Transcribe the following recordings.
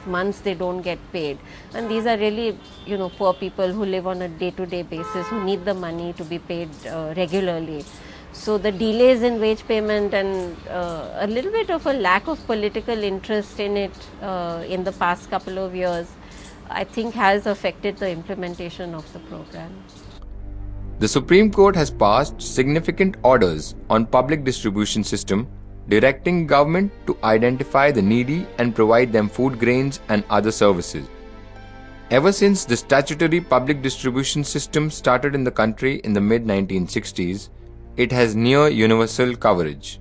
months they don't get paid, and these are really poor people who live on a day-to-day basis, who need the money to be paid regularly. So the delays in wage payment and a little bit of a lack of political interest in it in the past couple of years, I think has affected the implementation of the program. The Supreme Court has passed significant orders on public distribution system, directing government to identify the needy and provide them food grains and other services. Ever since the statutory public distribution system started in the country in the mid-1960s, it has near universal coverage.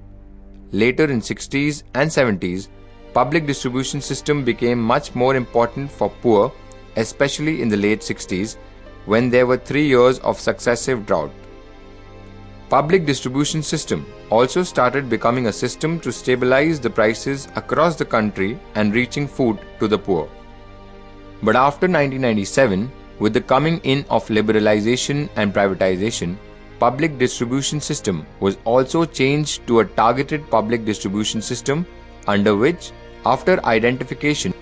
Later in 60s and 70s, public distribution system became much more important for poor, especially in the late 60s, when there were 3 years of successive drought. Public distribution system also started becoming a system to stabilize the prices across the country and reaching food to the poor. But after 1997, with the coming in of liberalization and privatization, public distribution system was also changed to a targeted public distribution system, under which, after identification,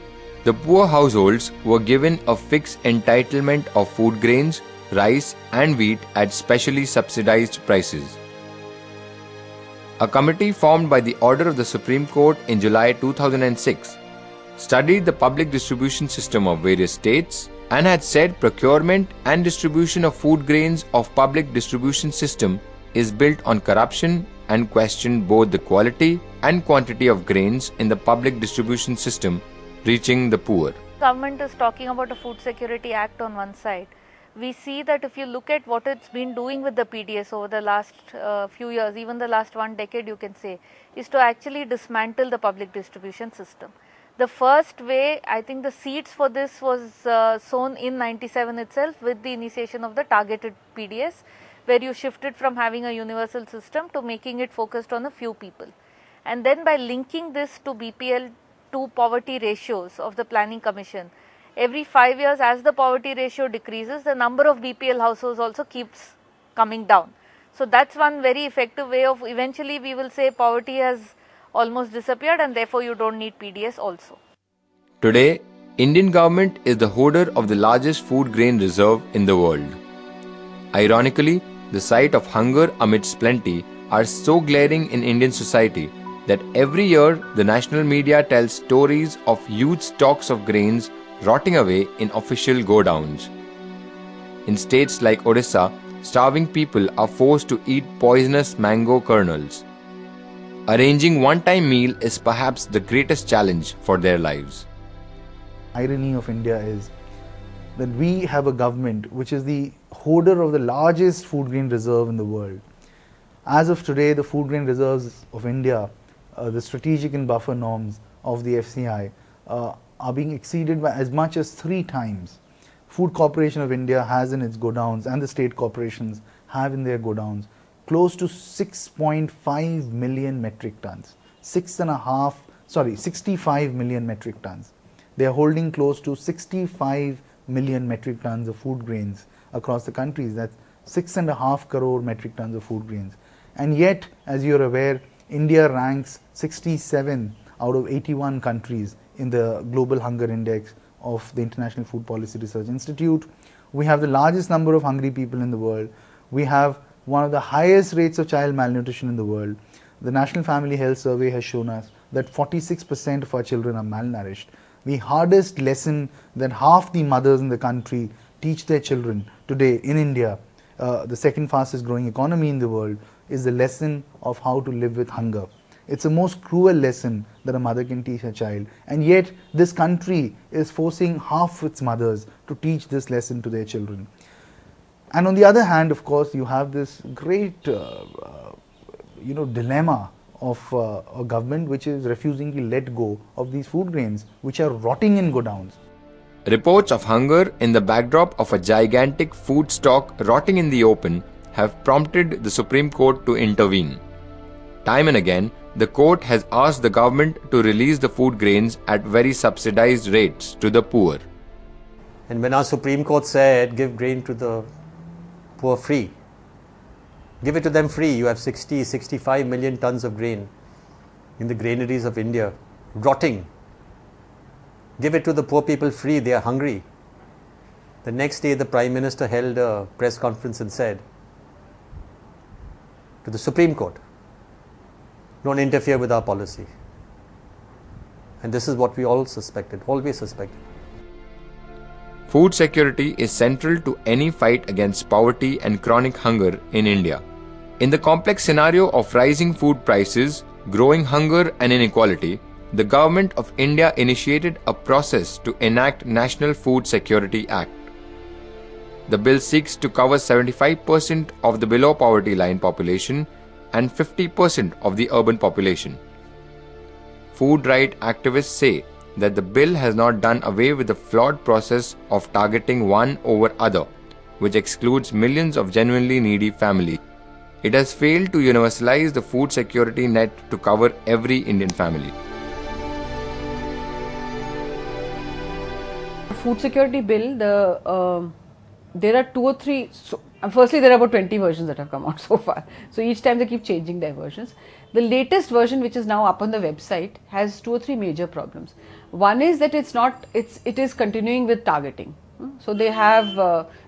the poor households were given a fixed entitlement of food grains, rice and wheat at specially subsidized prices. A committee formed by the order of the Supreme Court in July 2006 studied the public distribution system of various states and had said procurement and distribution of food grains of public distribution system is built on corruption and questioned both the quality and quantity of grains in the public distribution system reaching the poor. Government is talking about a Food Security Act on one side. We see that if you look at what it's been doing with the PDS over the last few years, even the last 1 decade you can say, is to actually dismantle the public distribution system. The first way, I think the seeds for this was sown in 97 itself with the initiation of the targeted PDS, where you shifted from having a universal system to making it focused on a few people. And then by linking this to BPL to poverty ratios of the Planning Commission, every 5 years as the poverty ratio decreases, the number of BPL households also keeps coming down. So that's one very effective way of eventually we will say poverty has almost disappeared and therefore you don't need PDS also. Today, Indian government is the holder of the largest food grain reserve in the world. Ironically, the sight of hunger amidst plenty are so glaring in Indian society that every year the national media tells stories of huge stocks of grains rotting away in official godowns. In states like Odisha, starving people are forced to eat poisonous mango kernels. Arranging one-time meal is perhaps the greatest challenge for their lives. Irony of India is that we have a government which is the holder of the largest food grain reserve in the world. As of today, the food grain reserves of India, the strategic and buffer norms of the FCI, are being exceeded by as much as 3 times. Food Corporation of India has in its godowns, and the state corporations have in their godowns, close to 6.5 million metric tons. 65 million metric tons. They are holding close to 65 million metric tons of food grains across the countries. That's 6.5 crore metric tons of food grains. And yet, as you're aware, India ranks 67 out of 81 countries in the Global Hunger Index of the International Food Policy Research Institute. We have the largest number of hungry people in the world. We have one of the highest rates of child malnutrition in the world. The National Family Health Survey has shown us that 46% of our children are malnourished. The hardest lesson that half the mothers in the country teach their children today in India, the second fastest growing economy in the world, is the lesson of how to live with hunger. It's the most cruel lesson that a mother can teach her child, and yet this country is forcing half its mothers to teach this lesson to their children. And on the other hand, of course, you have this great dilemma of a government which is refusing to let go of these food grains which are rotting in godowns. Reports of hunger in the backdrop of a gigantic food stock rotting in the open have prompted the Supreme Court to intervene. Time and again, the court has asked the government to release the food grains at very subsidized rates to the poor. And when our Supreme Court said give grain to the poor free, give it to them free, you have 65 million tons of grain in the granaries of India rotting Give it to the poor people free, they are hungry. The next day the Prime Minister held a press conference and said to the Supreme Court, don't interfere with our policy. And this is what we all suspected, always suspected. Food security is central to any fight against poverty and chronic hunger in India. In the complex scenario of rising food prices, growing hunger and inequality, the Government of India initiated a process to enact National Food Security Act. The bill seeks to cover 75% of the below poverty line population and 50% of the urban population. Food rights activists say that the bill has not done away with the flawed process of targeting one over other, which excludes millions of genuinely needy families. It has failed to universalize the food security net to cover every Indian family. Food security bill, there are 2 or 3, firstly there are about 20 versions that have come out so far. So each time they keep changing their versions. The latest version, which is now up on the website, has 2 or 3 major problems. One is that it is continuing with targeting. So they have,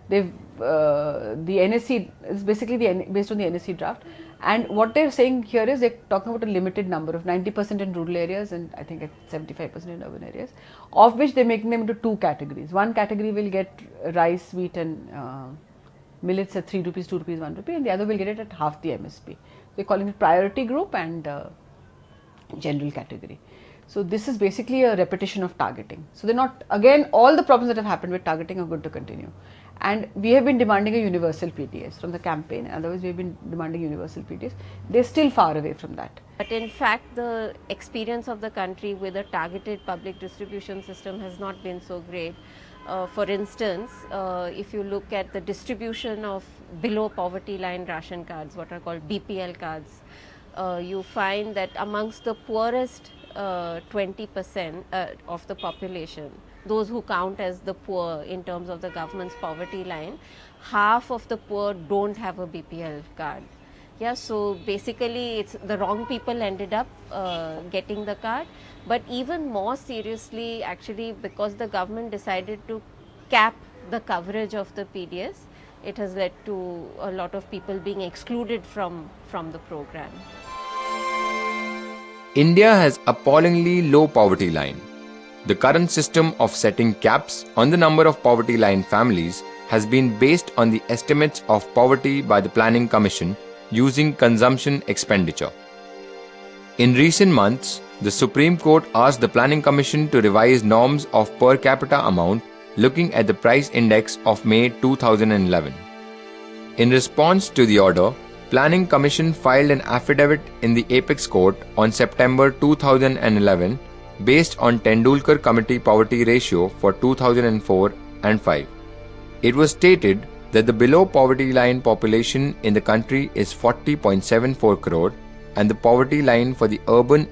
the NSE is basically based on the NSE draft. And what they're saying here is they're talking about a limited number of 90% in rural areas and I think 75% in urban areas, of which they're making them into 2 categories. One category will get rice, wheat and millets at 3 rupees, 2 rupees, 1 rupee, and the other will get it at half the MSP. They're calling it priority group and general category. So this is basically a repetition of targeting. So they're not, again, all the problems that have happened with targeting are going to continue. And we have been demanding a universal PDS from the campaign, otherwise we've been demanding universal PDS. They're still far away from that. But in fact, the experience of the country with a targeted public distribution system has not been so great. For instance, if you look at the distribution of below poverty line ration cards, what are called BPL cards, you find that amongst the poorest 20% of the population, those who count as the poor in terms of the government's poverty line, half of the poor don't have a BPL card. Yeah, so basically it's the wrong people ended up getting the card. But even more seriously, actually, because the government decided to cap the coverage of the PDS, it has led to a lot of people being excluded from the program. India has appallingly low poverty line. The current system of setting caps on the number of poverty line families has been based on the estimates of poverty by the Planning Commission using consumption expenditure. In recent months, the Supreme Court asked the Planning Commission to revise norms of per capita amount looking at the price index of May 2011. In response to the order, Planning Commission filed an affidavit in the Apex Court on September 2011 based on Tendulkar Committee Poverty Ratio for 2004 and 5. It was stated that the below poverty line population in the country is 40.74 crore and the poverty line for the urban